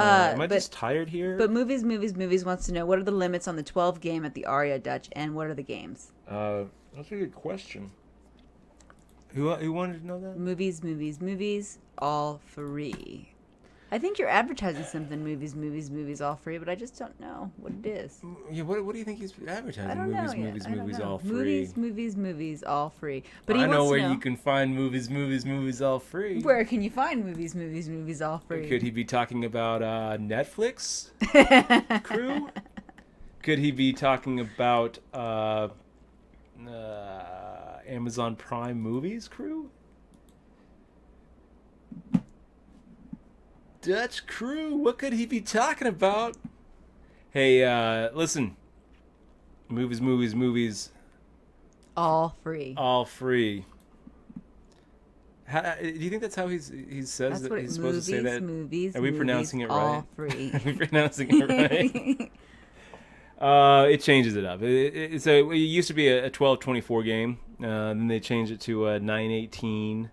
Am I just tired here? But movies wants to know, what are the limits on the 12 game at the Aria Dutch, and what are the games? That's a good question. Who wanted to know that? Movies, all free. I think you're advertising something, movies, all free, but I just don't know what it is. Yeah, what do you think he's advertising? I don't know yet. Movies, all free. Movies, all free. But he I know wants to where you can find movies, all free. Where can you find movies, all free? Could he be talking about Netflix crew? Could he be talking about Amazon Prime movies crew? Dutch crew, what could he be talking about? Hey, listen. Movies. All free. All free. Do you think that's how he says that he's supposed to say that? Are we pronouncing it right? All free. Are we pronouncing it right? It changes it up. It used to be a 12-24 game. Then they changed it to a 9-18.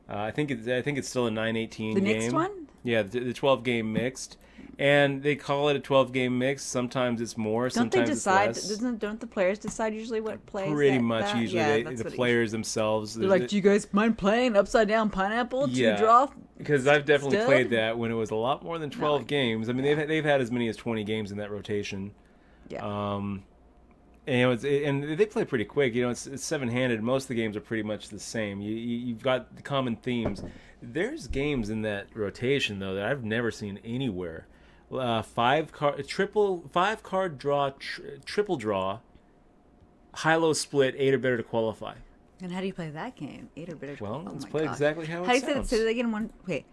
I think it's still a 9-18 game. The mixed one? Yeah, the 12 game mixed, and they call it a 12 game mix. Sometimes it's more, sometimes it's less. Don't the players decide usually what plays? Pretty much, usually the players themselves. They're like, do you guys mind playing upside down pineapple to draw? Because I've definitely played that when it was a lot more than 12 games. I mean, they've had as many as 20 games in that rotation. Yeah. And they play pretty quick. It's 7-handed. Most of the games are pretty much the same. You've got the common themes. There's games in that rotation though that I've never seen anywhere. 5-card draw, triple draw, high-low split, 8 or better to qualify. And how do you play that game? 8 or better. Well, let's play exactly how it sounds. How do you say that again? Okay,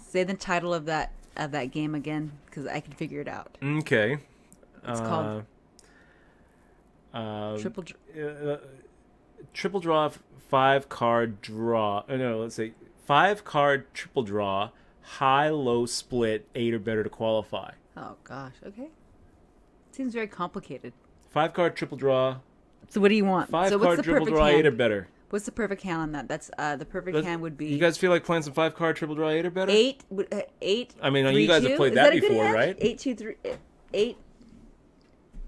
say the title of that game again, because I can figure it out. Okay. It's called triple draw, 5-card draw. No, let's say 5-card triple draw, high-low split, 8 or better to qualify. Oh gosh, okay. Seems very complicated. 5-card triple draw. So what do you want? 5-card triple draw, 8 or better. What's the perfect hand on that? That's the perfect hand would be. You guys feel like playing some 5-card triple draw, 8 or better? 8. I mean, 3, you guys have played that before, right? 8 2 3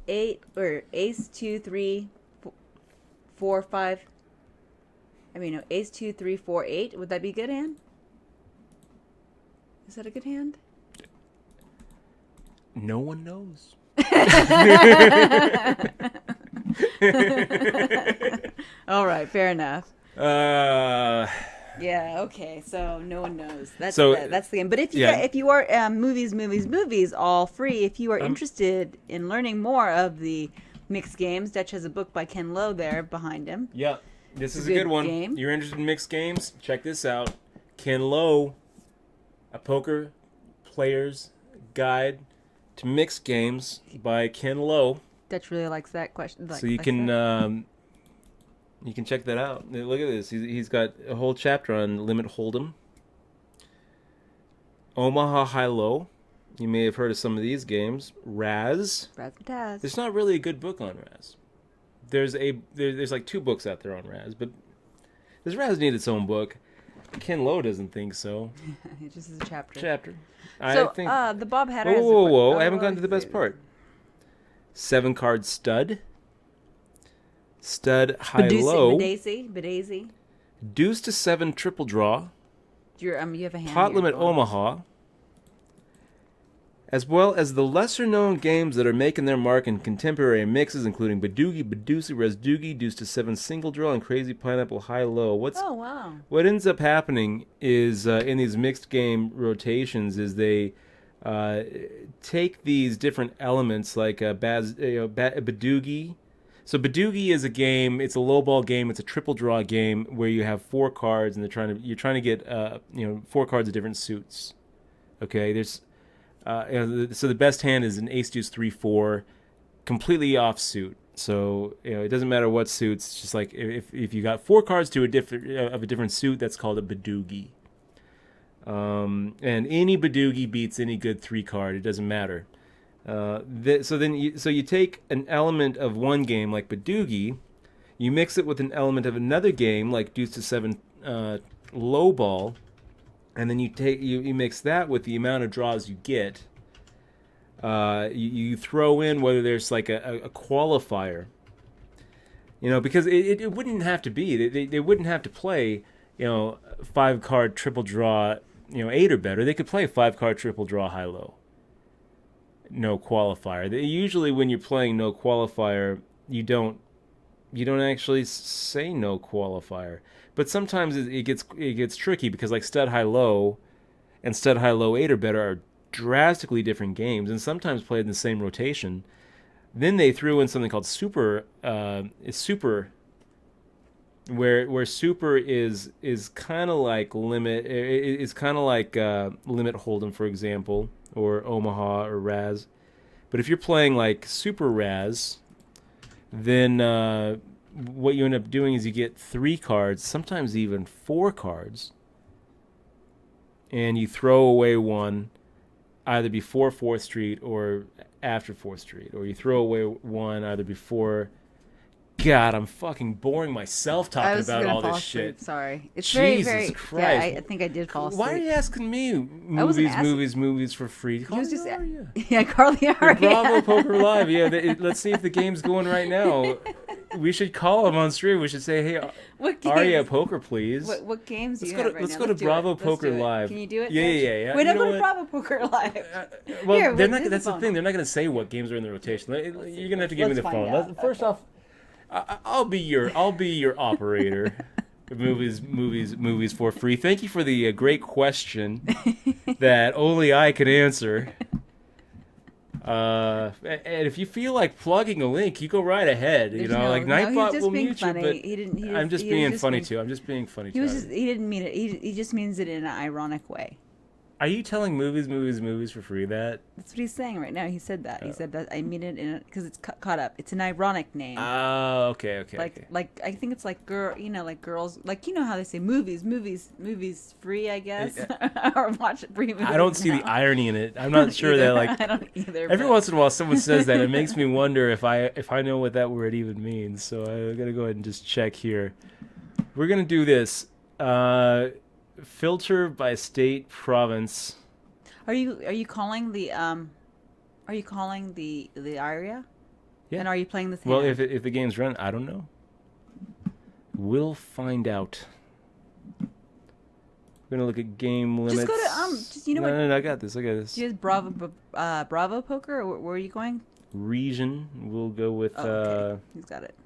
8 or ace 2 3 4 5. I mean, no, ace 2 3 4 8. Would that be a good hand? Is that a good hand? No one knows. All right, fair enough. Yeah, okay. So no one knows. That's the game. But if you are movies, all free. If you are interested in learning more of the mixed games, Dutch has a book by Ken Lowe there behind him. Yeah, this is a good one. Game. You're interested in mixed games? Check this out. Ken Lowe, A Poker Player's Guide to Mixed Games by Ken Lowe. Dutch really likes that question. So you can check that out. Look at this. He's got a whole chapter on Limit Hold'em. Omaha High-Low. You may have heard of some of these games. Raz. Razzmatazz. There's not really a good book on Raz. There's like 2 books out there on Raz, but does Raz need its own book? Ken Lowe doesn't think so. It just is a chapter. So, I think the Bob Hatter. Whoa! I haven't gotten to the best part. 7-card stud. Stud high-low. Bedaisy. Deuce to 7 triple draw. You have a hand. Pot limit Omaha. As well as the lesser-known games that are making their mark in contemporary mixes, including Badoogie, Badoosie, Resdoogie, Deuce to 7 single draw, and Crazy Pineapple high-low. Oh, wow. What ends up happening is, in these mixed game rotations, is they take these different elements, like Badoogie. So Badoogie is a game. It's a low ball game. It's a triple draw game where you have 4 cards, and you're trying to get 4 cards of different suits. Okay, there's so the best hand is an ace deuce 3-4, completely off suit. So it doesn't matter what suits. It's just like if you got 4 cards to a different suit, that's called a Badoogie. And any Badoogie beats any good 3 card. It doesn't matter. So you take an element of one game like Badoogie, you mix it with an element of another game like Deuce to 7 low ball, and then you mix that with the amount of draws you get. You throw in whether there's like a qualifier, because it wouldn't have to be. They wouldn't have to play, 5-card triple draw, 8 or better. They could play 5-card triple draw high low. No qualifier. Usually when you're playing no qualifier, you don't actually say no qualifier. But sometimes it gets tricky because like stud high low and stud high low 8 or better are drastically different games and sometimes played in the same rotation. Then they threw in something called super, where super is kind of like limit. It's kind of like limit hold'em, for example, or Omaha or Raz. But if you're playing like super Raz, then what you end up doing is you get 3 cards, sometimes even 4 cards, and you throw away one either before 4th Street or after 4th Street, or you throw away one either before. God, I'm fucking boring myself talking about all this shit. Sorry. It's Jesus very, Christ. Yeah, I think I did fall asleep. Why are you asking me movies for free? He was just yeah, Carly Aria. Bravo Poker Live. Yeah, let's see if the game's going right now. We should call him on stream. We should say, hey, Aria Poker, please. What games do you have right now? Let's go to Bravo Poker Live. Can you do it? Yeah. Wait, go to Bravo Poker Live. Well, here, that's the thing. They're not going to say what games are in the rotation. You're going to have to give me the phone. First off, I'll be your operator. movies for free. Thank you for the great question that only I can answer. And if you feel like plugging a link, you go right ahead. Nightbot will mute you, but I'm just being funny too. I'm just being funny too. He didn't mean it. He just means it in an ironic way. Are you telling movies for free that? That's what he's saying right now. He said that. He said that I mean it because it's caught up. It's an ironic name. Oh, okay. Like I think it's like like girls, like how they say movies free, I guess, or watch free movies. I don't see the irony in it. I'm not sure that like. I don't either. Every once in a while, someone says that. It makes me wonder if I know what that word even means. So I gotta go ahead and just check here. We're gonna do this. Filter by state province. Are you calling the Aria? Yeah. And are you playing this hand? Well, if the game's run, I don't know. We'll find out. We're gonna look at game limits. Just go to No, I got this. Just Bravo Poker, or where are you going? Region. We'll go with. Okay. He's got it.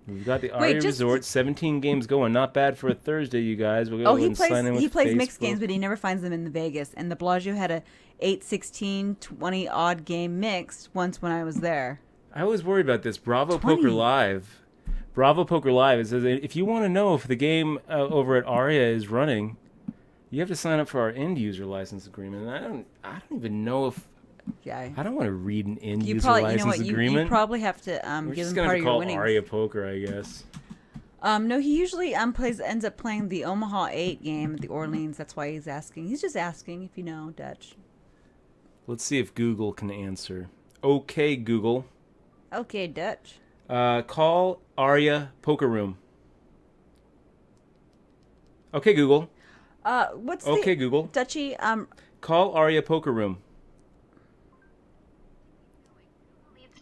We've got the Aria Resort, 17 games going. Not bad for a Thursday, you guys. We'll go he plays mixed Facebook. games, but he never finds them in the Vegas. And the Bellagio had a 8, 16, 20 odd game mixed once when I was there. I always worry about this. Bravo Poker Live. It says if you want to know if the game over at Aria is running, you have to sign up for our end user license agreement. And I don't even know if. Yeah. I don't want to read an end user license agreement. You probably have to give him part of your winnings. Aria Poker, I guess. No, he usually ends up playing the Omaha 8 game at the Orleans. That's why he's asking. He's just asking if you know Dutch. Let's see if Google can answer. Okay, Google. Okay, Dutch. Call Aria Poker Room. Okay, Google. Google. Dutchy. Call Aria Poker Room.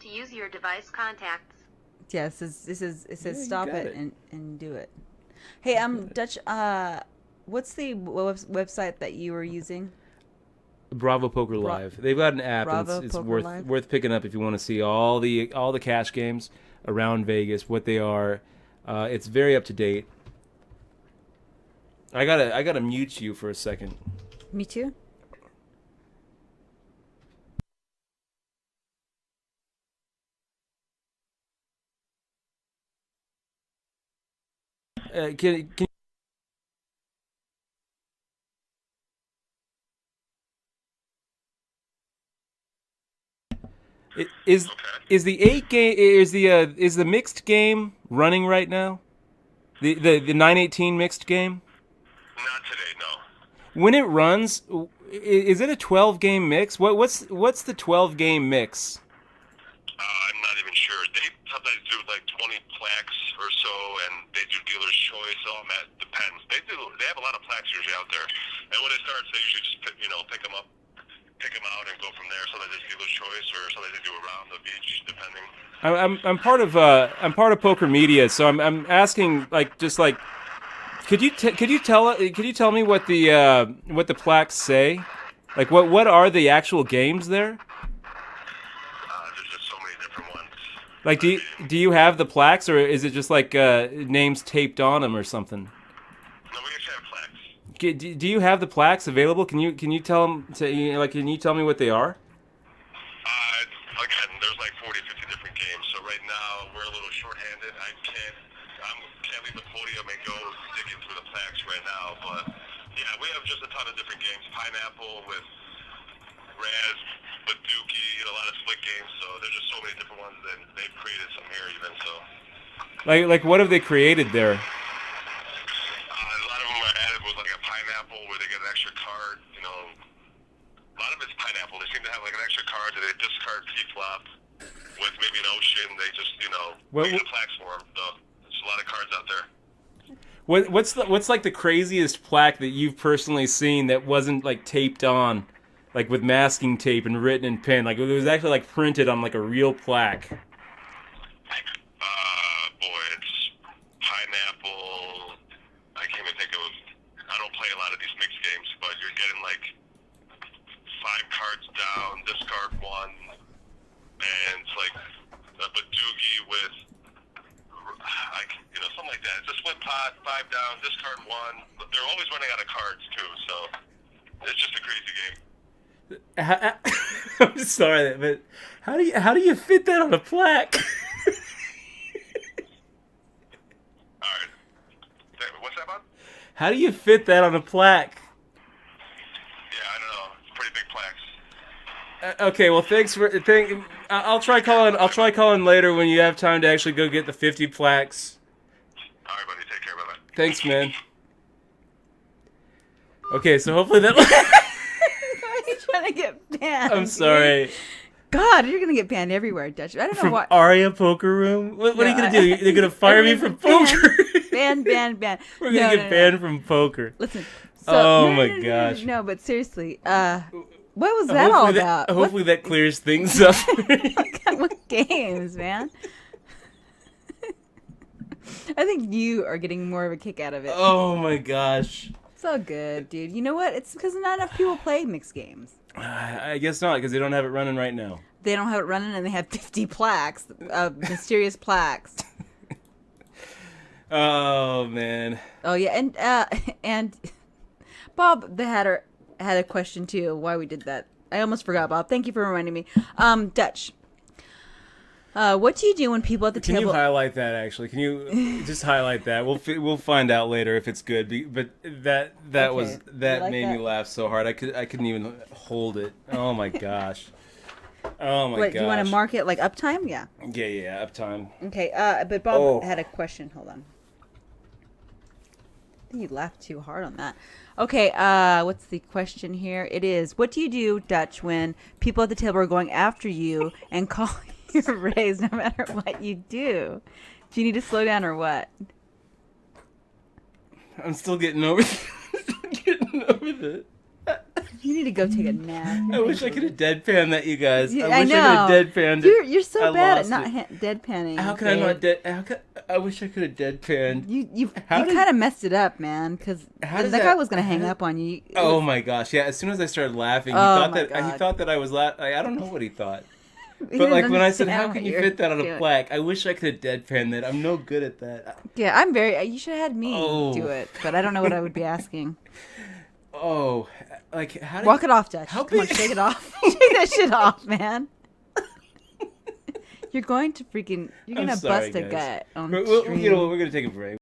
To use your device contacts. Yes, it says stop it and do it. Hey, Dutch, what's the website that you were using? Bravo Poker Live. They've got an app, and it's worth picking up if you want to see all the cash games around Vegas, what they are. It's very up to date. I gotta mute you for a second. Me too. Can is the 8 game is the mixed game running right now? The 918 mixed game? Not today, no. When it runs, is it a 12 game mix? What's the 12 game mix? I'm not even sure. They sometimes do like 20 plaques or so, and they do dealer's choice. They have a lot of plaques usually out there, and when it starts, they usually just pick them out, and go from there. Sometimes they do a choice, or sometimes they do around the beach, depending. I'm part of Poker Media, so I'm asking could you tell me what the plaques say? Like what are the actual games there? There's just so many different ones. Like do you have the plaques, or is it just like names taped on them or something? No, we actually have plaques. Do you have the plaques available? Can you tell them can you tell me what they are? Again, there's like 40, 50 different games. So right now we're a little short-handed. I can't leave the podium and go digging through the plaques right now. But yeah, we have just a ton of different games. Pineapple with Raz, Baduki, a lot of split games. So there's just so many different ones, and they've created some here even. So. Like what have they created there? A lot of them are added with like a pineapple where they get an extra card. A lot of it's pineapple. They seem to have like an extra card that they discard P-flop with maybe an ocean. They just make the plaques for them. So there's a lot of cards out there. What's like the craziest plaque that you've personally seen that wasn't like taped on, like with masking tape and written in pen? Like it was actually like printed on like a real plaque. Boy, it's pineapple. I can't even think of. I don't play a lot of these mixed games, but you're getting like 5 cards down, discard 1, and it's like a Badugi with, something like that. It's a split pot, 5 down, discard 1. But they're always running out of cards too, so it's just a crazy game. I'm sorry, but how do you fit that on a plaque? All right, what's that about? How do you fit that on a plaque? Yeah, I don't know. It's pretty big plaques. Okay, well, I'll try calling later when you have time to actually go get the 50 plaques. All right, buddy. Take care. Bye-bye. Thanks, man. Okay, so hopefully that. Why are you trying to get banned? I'm sorry. God, you're gonna get banned everywhere, Dutch. I don't know From what. Aria Poker Room? What are you gonna do? You're gonna fire me from poker? Ban. We're gonna get banned from poker. Listen. So, my gosh. No, but seriously, what was that all about? Hopefully that clears things up. What games, man? I think you are getting more of a kick out of it. Oh my gosh. It's all good, dude. You know what? It's because not enough people play mixed games. I guess not, because they don't have it running right now. They don't have it running, and they have 50 plaques, mysterious plaques. Oh man. Oh yeah, and Bob the Hatter had a question too. Why we did that? I almost forgot, Bob. Thank you for reminding me. Dutch. What do you do when people at the table? Can you highlight that? Actually, can you just highlight that? We'll find out later if it's good. But that like made me laugh so hard. I couldn't even hold it. Oh my gosh. Oh my gosh. Do you want to mark it like uptime? Yeah. Yeah, uptime. Okay. But Bob had a question. Hold on. I think you laughed too hard on that. Okay. What's the question here? It is: what do you do, Dutch, when people at the table are going after you and calling you raise no matter what you do? Do you need to slow down or what? I'm still getting over it. You need to go take a nap. I wish I could have deadpanned that, you guys. I wish know. I could have deadpanned it. You're so bad at not deadpanning. How can I not I wish I could have deadpanned. You kind of messed it up, man, because that guy was going to hang up on you. Oh my gosh, yeah, as soon as I started laughing, he thought that I was laughing. I don't know what he thought. But like when I said, how can you fit that on a plaque? I wish I could have deadpanned that. I'm no good at that. Yeah, you should have had me do it, but I don't know what I would be asking. Oh, like how? Walk it off, Dutch. Come on, shake it off. Shake that shit off, man. You're going to bust a gut on the stream. You know what? We're gonna take a break.